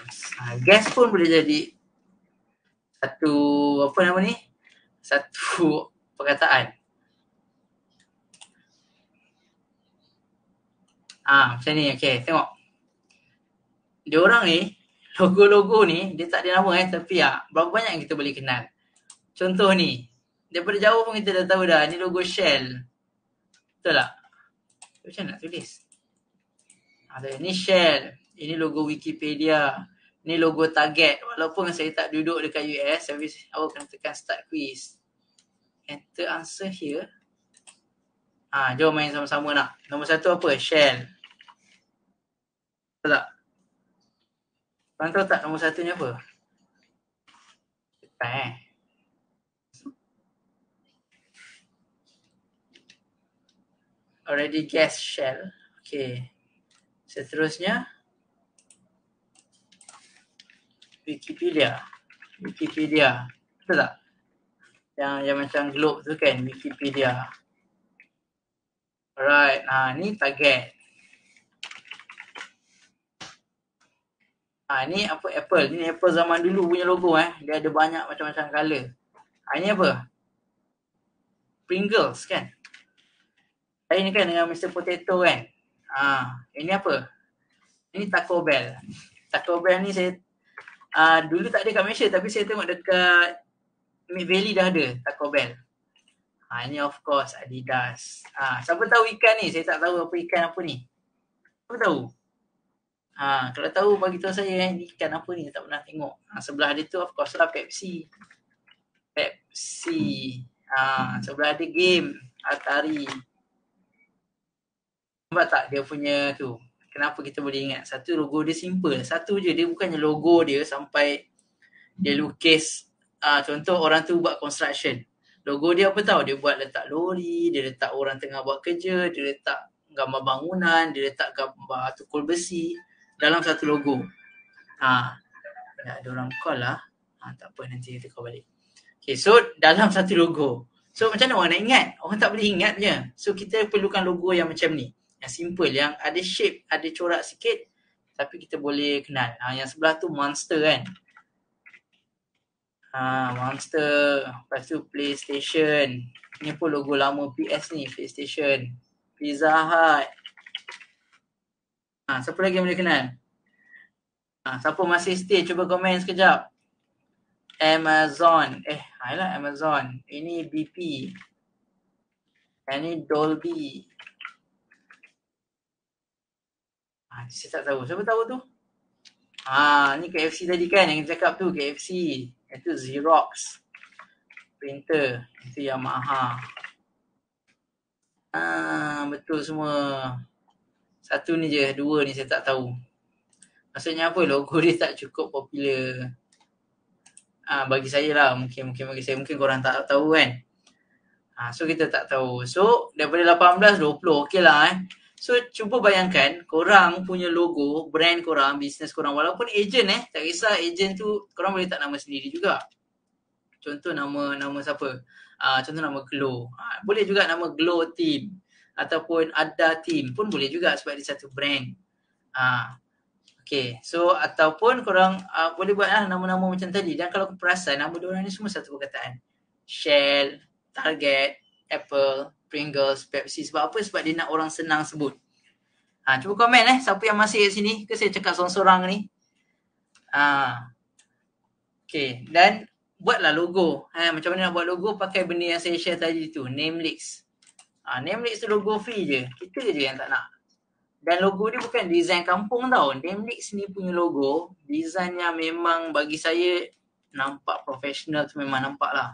Guess pun boleh jadi satu, apa nama ni? Satu perkataan. Macam ni. Okay, tengok. Dia orang ni, logo-logo ni, dia tak ada nama tapi berapa banyak yang kita boleh kenal. Contoh ni, daripada jauh pun kita dah tahu dah, ni logo Shell. Betul tak? Macam nak tulis? Ni Shell, ini logo Wikipedia, ni logo Target. Walaupun saya tak duduk dekat US, tapi awak kena tekan start quiz. Enter answer here. Jom main sama-sama nak. Nombor satu apa? Shell. Betul tak? Korang tahu tak nombor satunya apa? Tekan Already guess Shell. Okay. Seterusnya Wikipedia. Betul tak? Yang macam globe tu kan, Wikipedia. Alright, ni Target. Ni apa? Apple. Ni Apple zaman dulu punya logo Dia ada banyak macam-macam color. Ini apa? Pringles kan? Ini kan dengan Mr. Potato kan? Ini apa? Ini Taco Bell. Taco Bell ni saya dulu tak ada kat Malaysia, tapi saya tengok dekat Mid Valley dah ada Taco Bell. Ini of course Adidas. Siapa tahu ikan ni? Saya tak tahu apa ikan apa ni. Siapa tahu? Kalau tahu bagi tahu saya ni ikan apa ni, tak pernah tengok. Sebelah dia tu of course lah Pepsi. Sebelah ada game Atari. Nampak tak dia punya tu? Kenapa kita boleh ingat? Satu, logo dia simple. Satu je, dia bukannya logo dia sampai dia lukis. Contoh orang tu buat construction. Logo dia apa tahu? Dia buat letak lori, dia letak orang tengah buat kerja, dia letak gambar bangunan, dia letak gambar tukul besi dalam satu logo. Ada orang call lah. Tak apa, nanti kita call balik. Okay, so dalam satu logo. So macam mana orang nak ingat? Orang tak boleh ingat punya. So kita perlukan logo yang macam ni. Yang simple, yang ada shape, ada corak sikit, tapi kita boleh kenal. Yang sebelah tu Monster kan. Monster. Lepas tu PlayStation. Ni pun logo lama PS ni, PlayStation. Pizza Hut. Siapa lagi yang boleh kenal? Siapa masih stay? Cuba komen sekejap. Amazon. Ayolah Amazon. Ini BP. Ini Dolby. Saya tak tahu. Siapa tahu tu? Ni KFC tadi kan yang kita cakap tu. KFC. Itu Xerox. Printer. Itu Yamaha. Betul semua. Satu ni je. Dua ni saya tak tahu. Maksudnya apa? Logo dia tak cukup popular. Bagi saya lah. Mungkin bagi saya. Mungkin korang tak tahu kan. So kita tak tahu. So daripada 18, 20. Okey lah So cuba bayangkan korang punya logo, brand korang, bisnes korang. Walaupun ejen tak kisah ejen tu korang boleh tak nama sendiri juga. Contoh nama siapa? Contoh nama Glow. Boleh juga nama Glow Team. Ataupun Ada Team pun boleh juga sebab dia satu brand. Okay, so ataupun korang boleh buat nama-nama macam tadi. Dan kalau aku perasan nama diorang ni semua satu perkataan. Shell, Target, Apple, Pringles, Pepsi. Sebab apa? Sebab dia nak orang senang sebut. Cuba komen siapa yang masih kat sini. Ke saya cakap sorang-sorang ni. Okay, dan buatlah logo. Macam mana nak buat logo? Pakai benda yang saya share tadi tu. Namelix. Namelix tu logo free je. Kita je yang tak nak. Dan logo dia bukan design kampung tau. Namelix ni punya logo, desainnya memang bagi saya nampak profesional tu memang nampak lah.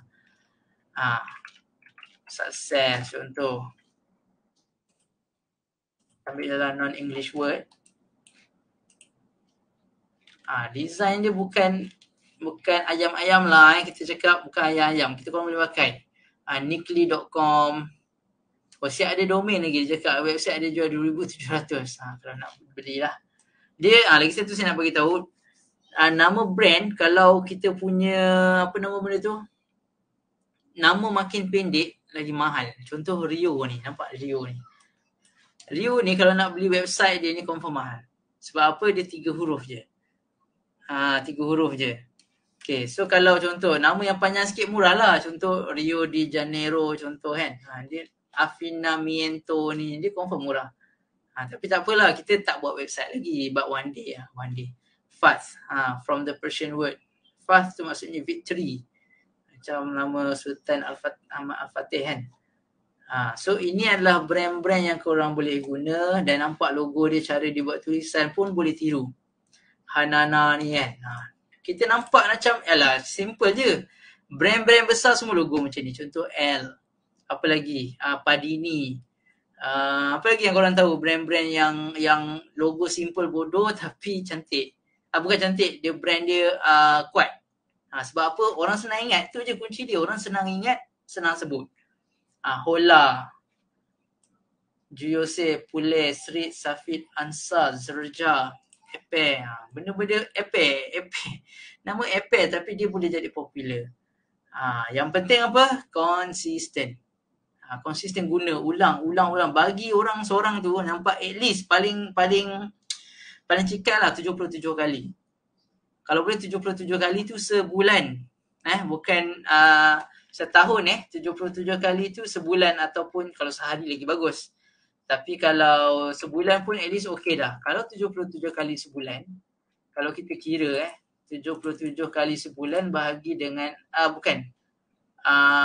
Success contoh. Ambil dalam non-English word. Design dia bukan ayam-ayam lah. Kita cakap bukan ayam-ayam. Kita pun boleh pakai. Nickly.com. Siap ada domain lagi. Dia cakap website ada jual 2,700. Kalau nak belilah. Dia, lagi satu saya nak bagi tahu. Nama brand, kalau kita punya, apa nama benda tu? Nama makin pendek, lagi mahal. Contoh Rio ni. Nampak Rio ni? Rio ni kalau nak beli website dia ni confirm mahal. Sebab apa? Dia 3 huruf je. 3 huruf je. Okay, so kalau contoh nama yang panjang sikit murah lah. Contoh Rio de Janeiro contoh kan. Dia Afinamiento ni dia confirm murah. Tapi tak apalah, kita tak buat website lagi. But one day lah, one day. Fath, from the Persian word. Fath tu maksudnya victory. Macam nama Sultan Ahmad Al-Fatih kan. So ini adalah brand-brand yang korang boleh guna dan nampak logo dia, cara dia buat tulisan pun boleh tiru. Hanana ni kan. Kita nampak macam, yalah, simple je. Brand-brand besar semua logo macam ni. Contoh L. Apa lagi? Padini. Apa lagi yang korang tahu? Brand-brand yang logo simple bodoh tapi cantik. Bukan cantik, dia brand dia kuat. Sebab apa? Orang senang ingat. Tu je kunci dia. Orang senang ingat, senang sebut. Hola, Juyose, Pule, Srit, Safid, Ansar, Zerja, Epe. Benda-benda Epe. Nama Epe tapi dia boleh jadi popular. Yang penting apa? Konsisten. Konsisten guna, ulang. Bagi orang seorang tu nampak at least paling cikal lah 77 kali. Kalau boleh 77 kali tu sebulan. Bukan setahun 77 kali tu sebulan ataupun kalau sehari lagi bagus. Tapi kalau sebulan pun at least okey dah. Kalau 77 kali sebulan, kalau kita kira 77 kali sebulan bahagi dengan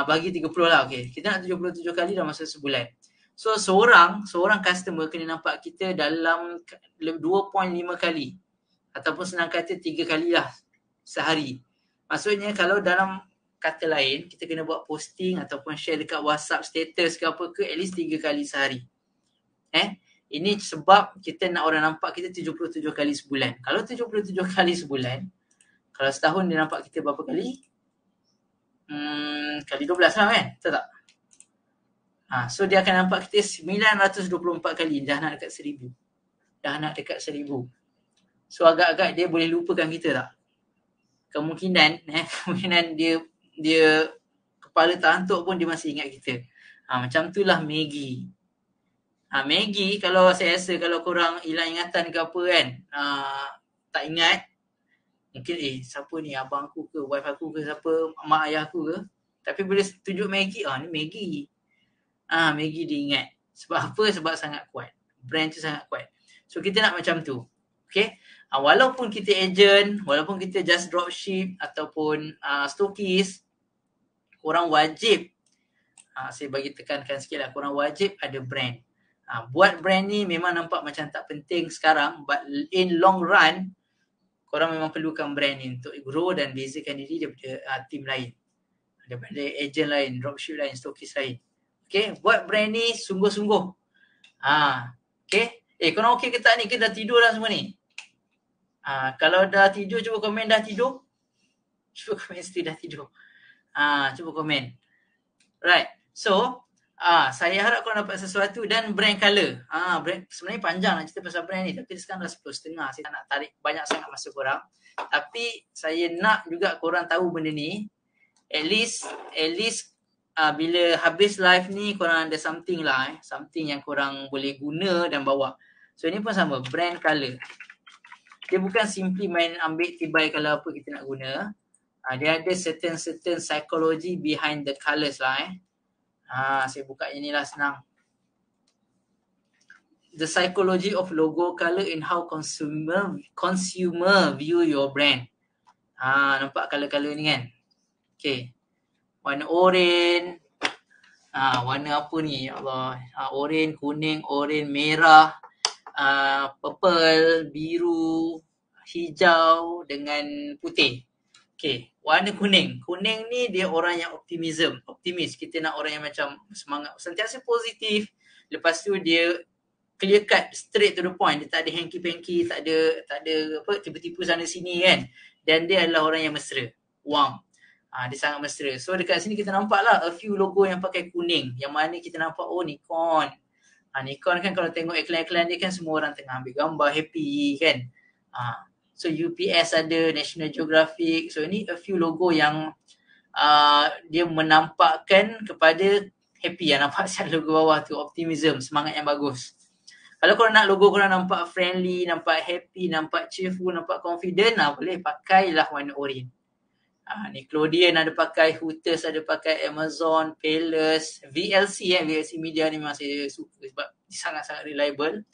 bagi 30 lah, okey. Kita nak 77 kali dalam masa sebulan. So seorang customer kena nampak kita dalam 2.5 kali ataupun senang kata 3 kali lah sehari. Maksudnya kalau dalam kata lain, kita kena buat posting ataupun share dekat WhatsApp status ke apa ke at least 3 kali sehari. Ini sebab kita nak orang nampak kita 77 kali sebulan. Kalau 77 kali sebulan, kalau setahun dia nampak kita berapa kali? Kali 12 lah kan? Betul tak? So dia akan nampak kita 924 kali. Dah nak dekat 1000. So agak-agak dia boleh lupakan kita tak? Kemungkinan dia kepala terhantuk pun dia masih ingat kita. Macam tu lah Maggie. Maggie kalau saya rasa kalau korang hilang ingatan ke apa kan, tak ingat, mungkin siapa ni, abang aku ke, wife aku ke, siapa, mak ayah aku ke, tapi boleh tunjuk Maggie, ni Maggie. Maggie dia ingat. Sebab apa? Sebab sangat kuat. Brand tu sangat kuat. So kita nak macam tu. Okay. Walaupun kita agent, walaupun kita just dropship ataupun stokis, korang wajib, saya bagi tekankan sikit lah, korang wajib ada brand. Buat brand ni memang nampak macam tak penting sekarang, but in long run, korang memang perlukan brand ni untuk grow dan bezakan diri daripada team lain, daripada agent lain, dropship lain, stokis lain. Okay, buat brand ni sungguh-sungguh. Okay. Korang okay ke tak ni? Kita dah tidur dah semua ni? Kalau dah tidur, cuba komen dah tidur. Cuba komen mesti dah tidur. Cuba komen. Right. So, saya harap korang dapat sesuatu dan brand colour. Brand, sebenarnya panjang nak cerita pasal brand ni. Tapi sekarang dah 10.30. Saya tak nak tarik banyak sangat masa korang. Tapi saya nak juga korang tahu benda ni. At least bila habis live ni korang ada something lah. Something yang korang boleh guna dan bawa. So ini pun sama, brand colour. Dia bukan simply main ambil tibai kalau apa kita nak guna. Dia ada certain psychology behind the colours lah. Saya buka inilah senang. The psychology of logo colour and how consumer view your brand. Nampak colour-colour ni kan? Okay. Warna oranye. Warna apa ni? Ya Allah. Oranye, kuning, oranye, merah, purple, biru, hijau dengan putih. Okay. Warna kuning. Kuning ni dia orang yang optimis. Kita nak orang yang macam semangat, sentiasa positif. Lepas tu dia clear cut, straight to the point. Dia tak ada hanky-panky, tak ada apa tipu-tipu sana sini kan. Dan dia adalah orang yang mesra. Warm. Dia sangat mesra. So dekat sini kita nampak lah a few logo yang pakai kuning. Yang mana kita nampak, Nikon. Nikon kan kalau tengok iklan-iklan dia kan semua orang tengah ambil gambar happy kan. So UPS ada, National Geographic. So ini a few logo yang dia menampakkan kepada happy. Yang nampak siap logo bawah tu, optimism, semangat yang bagus. Kalau korang nak logo korang nampak friendly, nampak happy, nampak cheerful, nampak confident, boleh pakailah warna oren. Nickelodeon ada pakai, Hooters ada pakai, Amazon, Payless, VLC VLC Media ni memang saya suka sebab sangat-sangat reliable.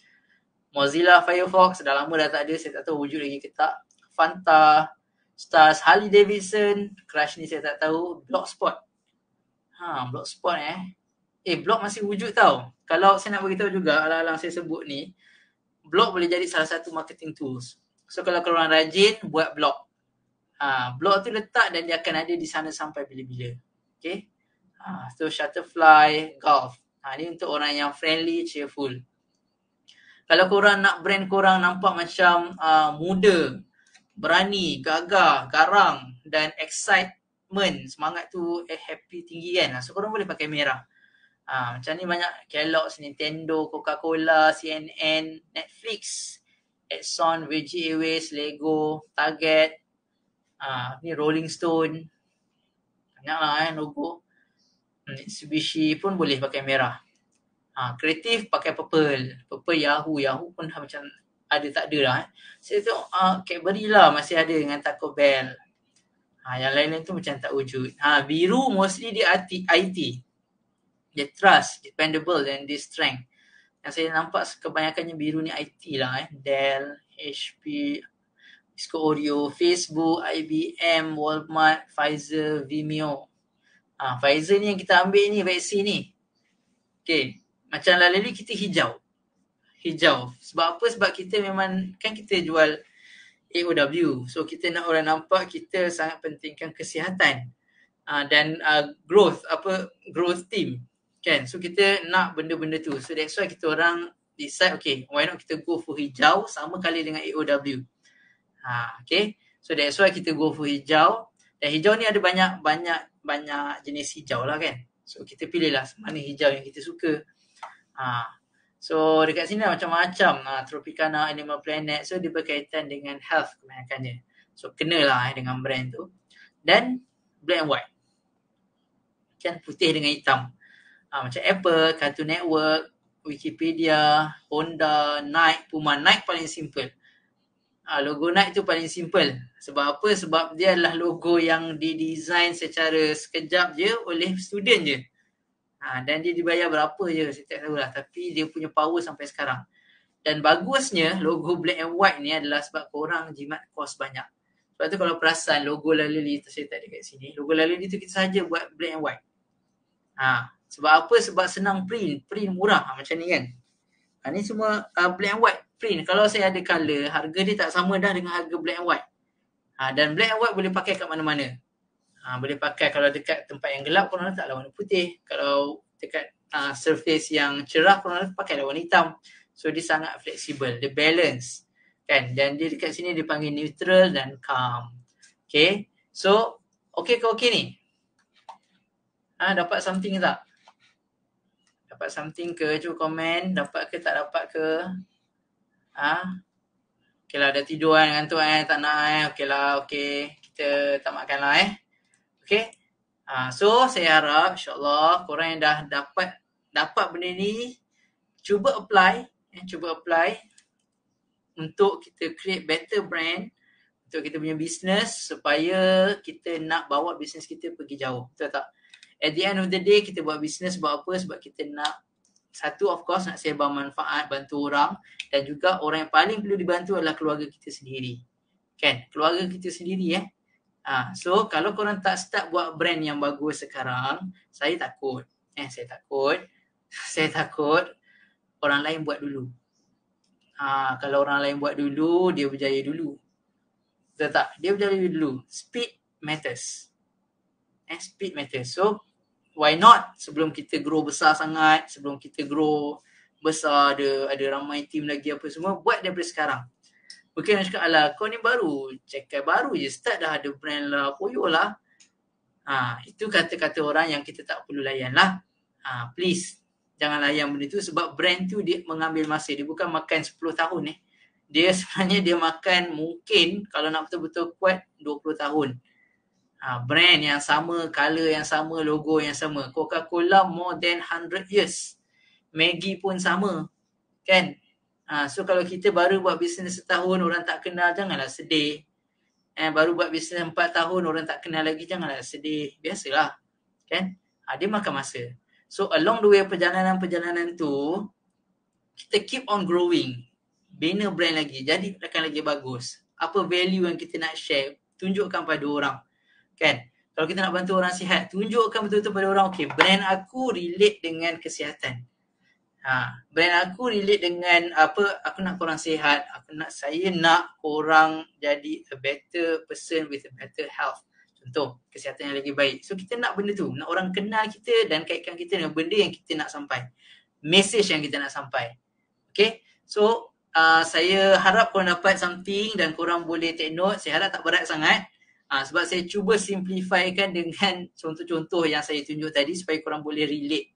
Mozilla Firefox dah lama dah tak ada, saya tak tahu wujud lagi ke tak. Fanta, Stars, Harley Davidson, Crush ni saya tak tahu. Blogspot. Blogspot blog masih wujud tau. Kalau saya nak beritahu juga, alang-alang saya sebut ni, blog boleh jadi salah satu marketing tools. So kalau korang rajin, buat blog. Blog tu letak dan dia akan ada di sana sampai bila-bila. Okay. So Shutterfly, Golf. Ni untuk orang yang friendly, cheerful. Kalau korang nak brand korang nampak macam muda, berani, gagah, garang dan excitement, semangat tu happy tinggi kan. So korang boleh pakai merah. Macam ni banyak Kellogg's, Nintendo, Coca-Cola, CNN, Netflix, Exxon, Virgin Airways, Lego, Target, ni Rolling Stone. Banyaklah logo. Mitsubishi pun boleh pakai merah. Kreatif pakai purple. Purple Yahoo. Yahoo pun macam ada tak ada lah. Saya tengok Cadbury lah masih ada dengan Taco Bell. Yang lain-lain tu macam tak wujud. Biru mostly dia IT. Dia trust, dependable dan dia strength. Yang saya nampak kebanyakannya biru ni IT lah. Dell, HP, Cisco Oreo, Facebook, IBM, Walmart, Pfizer, Vimeo. Pfizer ni yang kita ambil ni, vaksin ni. Okay. Macam lalu kita hijau. Sebab apa? Sebab kita memang, kan kita jual AOW. So kita nak orang nampak kita sangat pentingkan kesihatan. Dan growth team. Kan? So kita nak benda-benda tu. So that's why kita orang decide, okay, why not kita go for hijau sama kali dengan AOW. Okay. So that's why kita go for hijau. Dan hijau ni ada banyak jenis hijau lah kan. So kita pilih lah mana hijau yang kita suka. So dekat sini macam-macam. Tropicana, Animal Planet. So dia berkaitan dengan health kebanyakannya. So kenalah dengan brand tu. Dan black and white. Kan putih dengan hitam. Macam Apple, Cartoon Network, Wikipedia, Honda, Nike, Puma. Nike paling simple. Logo Nike tu paling simple. Sebab apa? Sebab dia adalah logo yang didesign secara sekejap je oleh student je. Dan dia dibayar berapa je, saya tak tahulah. Tapi dia punya power sampai sekarang. Dan bagusnya logo black and white ni adalah sebab korang jimat kos banyak. Sebab tu kalau perasan logo Laleli tu saya tak ada kat sini. Logo Laleli tu kita saja buat black and white. Sebab apa? Sebab senang print. Print murah macam ni kan. Ni semua black and white print. Kalau saya ada colour, harga dia tak sama dah dengan harga black and white. Dan black and white boleh pakai kat mana-mana. Boleh pakai kalau dekat tempat yang gelap, korang letaklah warna putih. Kalau dekat surface yang cerah, korang pakai warna hitam. So dia sangat fleksibel, dia balance kan. Dan dia dekat sini dia panggil neutral dan calm. Okay. So okay ke okay ni? Dapat something ke tak? Dapat something ke? Cuba komen. Dapat ke tak dapat ke? Okay lah, dah tidur kan, ngantuk tak nak okay lah, okay. Kita tak makan lah Okay. So saya harap insyaAllah korang yang dah dapat benda ni, cuba apply untuk kita create better brand untuk kita punya business supaya kita nak bawa business kita pergi jauh. Betul tak? At the end of the day, kita buat business sebab apa? Sebab kita nak, satu of course nak sebar manfaat, bantu orang, dan juga orang yang paling perlu dibantu adalah keluarga kita sendiri. Kan? Keluarga kita sendiri So kalau korang tak start buat brand yang bagus sekarang, saya takut orang lain buat dulu. Kalau orang lain buat dulu, dia berjaya dulu. Betul tak? Dia berjaya dulu. Speed matters. Speed matters. So why not sebelum kita grow besar sangat, sebelum kita grow besar, ada ramai team lagi apa semua, buat daripada sekarang. Mungkin nak cakap, alah kau ni baru, cakap baru je, start dah ada brand lah, poyo lah. Itu kata-kata orang yang kita tak perlu layan lah. Please, jangan layan benda tu sebab brand tu dia mengambil masa. Dia bukan makan 10 tahun Dia sebenarnya dia makan mungkin kalau nak betul-betul kuat 20 tahun. Brand yang sama, colour yang sama, logo yang sama. Coca-Cola more than 100 years. Maggi pun sama. Kan? So kalau kita baru buat bisnes setahun, orang tak kenal, janganlah sedih. Baru buat bisnes 4 tahun, orang tak kenal lagi, janganlah sedih. Biasalah. Kan? Dia makan masa. So along the way perjalanan-perjalanan tu, kita keep on growing. Bina brand lagi, jadi akan lagi bagus. Apa value yang kita nak share, tunjukkan pada orang. Kan? Kalau kita nak bantu orang sihat, tunjukkan betul-betul pada orang, okay, brand aku relate dengan kesihatan. Brand aku relate dengan apa, aku nak korang sihat, saya nak korang jadi a better person with a better health. Contoh, kesihatan yang lagi baik. So kita nak benda tu, nak orang kenal kita dan kaitkan kita dengan benda yang kita nak sampai. Message yang kita nak sampai. Okay, so saya harap korang dapat something dan korang boleh take note. Saya harap tak berat sangat. Sebab saya cuba simplifikan dengan contoh-contoh yang saya tunjuk tadi supaya korang boleh relate.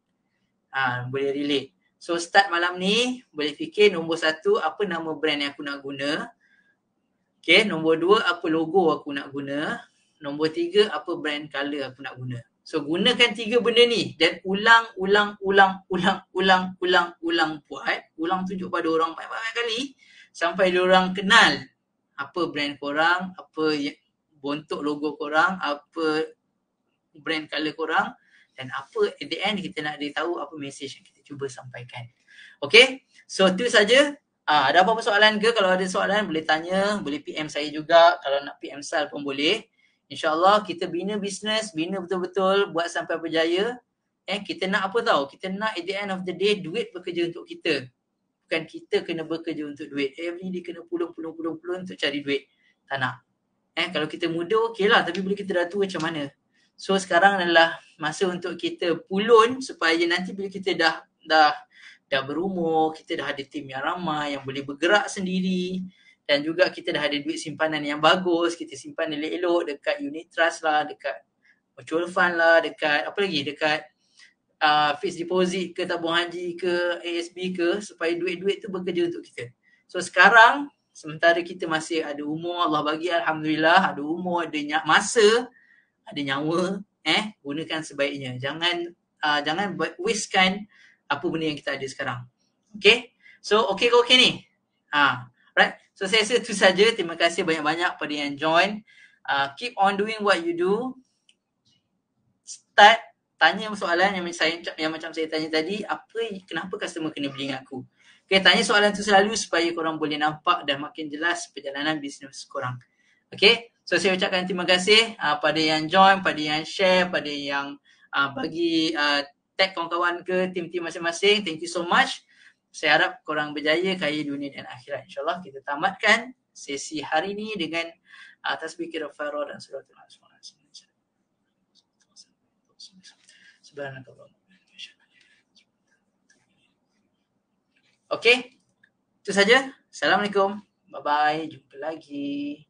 Boleh relate. So start malam ni, boleh fikir nombor 1, apa nama brand yang aku nak guna. Okay, nombor 2, apa logo aku nak guna. Nombor 3, apa brand color aku nak guna. So gunakan 3 benda ni dan ulang buat. Ulang tunjuk pada orang banyak-banyak kali sampai diorang kenal apa brand korang, apa bentuk logo korang, apa brand color korang, dan apa at the end kita nak dia tahu apa message yang kita cuba sampaikan. Okay, so itu saja. Ada apa-apa soalan ke? Kalau ada soalan boleh tanya, boleh PM saya juga. Kalau nak PM Sal pun boleh. InsyaAllah kita bina bisnes, bina betul-betul, buat sampai berjaya. Kita nak apa tahu? Kita nak at the end of the day duit bekerja untuk kita. Bukan kita kena bekerja untuk duit. Every day kena pulung untuk cari duit. Tak nak. Kalau kita muda okey lah, tapi bila kita dah tua macam mana? So sekarang adalah masa untuk kita pulun supaya nanti bila kita dah berumur, kita dah ada tim yang ramai yang boleh bergerak sendiri dan juga kita dah ada duit simpanan yang bagus, kita simpan elok-elok dekat unit trust lah, dekat mutual fund lah, dekat apa lagi, dekat fixed deposit ke, tabung haji ke, ASB ke, supaya duit-duit tu bekerja untuk kita. So sekarang sementara kita masih ada umur, Allah bagi Alhamdulillah, ada umur, ada masa, ada nyawa, gunakan sebaiknya. Jangan wastekan apa benda yang kita ada sekarang. Okay? So, okay ni? Right? So, saya rasa itu saja. Terima kasih banyak-banyak pada yang join. Keep on doing what you do. Start, tanya soalan yang macam saya tanya tadi, kenapa customer kena beli dengan aku? Okay, tanya soalan tu selalu supaya korang boleh nampak dan makin jelas perjalanan bisnes korang. Okay? So saya ucapkan terima kasih pada yang join, pada yang share, pada yang bagi tag kawan-kawan ke tim-tim masing-masing. Thank you so much. Saya harap korang berjaya kaya dunia dan akhirat. InsyaAllah kita tamatkan sesi hari ini dengan tasbih kafarah dan suratul Al-Asma. Subhanallah. Okay, itu saja. Assalamualaikum. Bye-bye. Jumpa lagi.